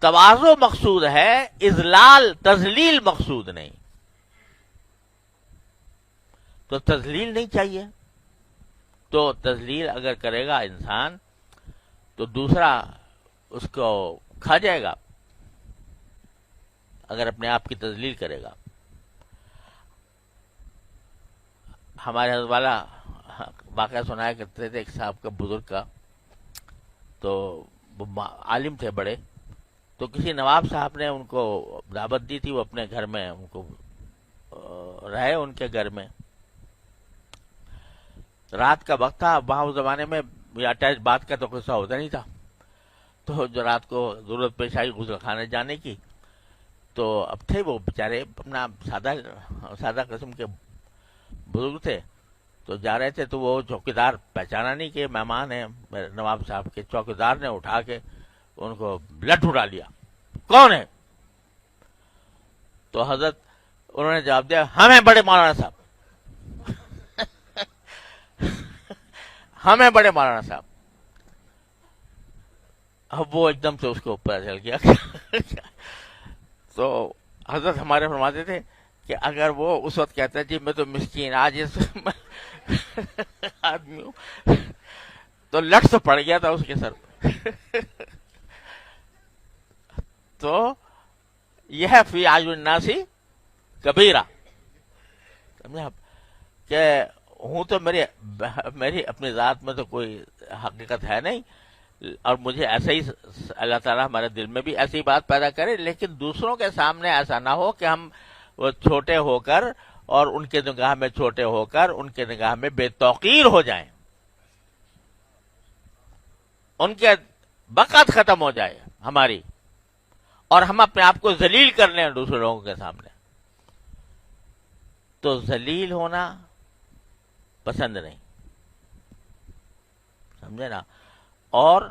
تواضع مقصود ہے، اذلال تذلیل مقصود نہیں. تو تذلیل نہیں چاہیے. تو تذلیل اگر کرے گا انسان تو دوسرا اس کو کھا جائے گا اگر اپنے آپ کی تذلیل کرے گا. ہمارے حضرت والا واقعہ سنایا کرتے تھے ایک صاحب کا، بزرگ کا. تو وہ عالم تھے بڑے. تو کسی نواب صاحب نے ان کو دعوت دی تھی، وہ اپنے گھر میں ان کو رہے ان کے گھر میں. رات کا وقت تھا. وہاں اس زمانے میں اٹیچ بات کا تو قصہ ہوتا نہیں تھا. تو جو رات کو ضرورت پیش آئی غسل خانے جانے کی، تو اب تھے وہ بیچارے اپنا سادہ قسم کے بزرگ تھے. تو جا رہے تھے تو وہ چوکیدار پہچانا نہیں کہ مہمان ہیں میرے نواب صاحب کے. چوکیدار نے اٹھا کے ان کو لٹ اڑا لیا. کون ہے؟ تو حضرت انہوں نے جواب دیا، ہم ہیں بڑے مولانا صاحب. ہم ہیں بڑے مولانا صاحب. اب وہ ایک دم سے اس کو پتہ چل گیا. تو حضرت ہمارے فرماتے تھے کہ اگر وہ اس وقت کہتا ہے جی میں تو مسکین عاجز آدمی ہوں، تو لٹ تو پڑ گیا تھا اس کے سر پہ. تو یہ ہے فی اعین الناس کبیرہ. سمجھے آپ کہ ہوں تو میری اپنی ذات میں تو کوئی حقیقت ہے نہیں، اور مجھے ایسا ہی اللہ تعالیٰ ہمارے دل میں بھی ایسی بات پیدا کرے، لیکن دوسروں کے سامنے ایسا نہ ہو کہ ہم وہ چھوٹے ہو کر اور ان کے نگاہ میں چھوٹے ہو کر ان کے نگاہ میں بے توقیر ہو جائیں، ان کے بقت ختم ہو جائے ہماری، اور ہم اپنے آپ کو ذلیل کر لیں دوسرے لوگوں کے سامنے. تو ذلیل ہونا پسند نہیں، سمجھے نا، اور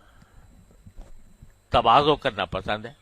تواضع کرنا پسند ہے.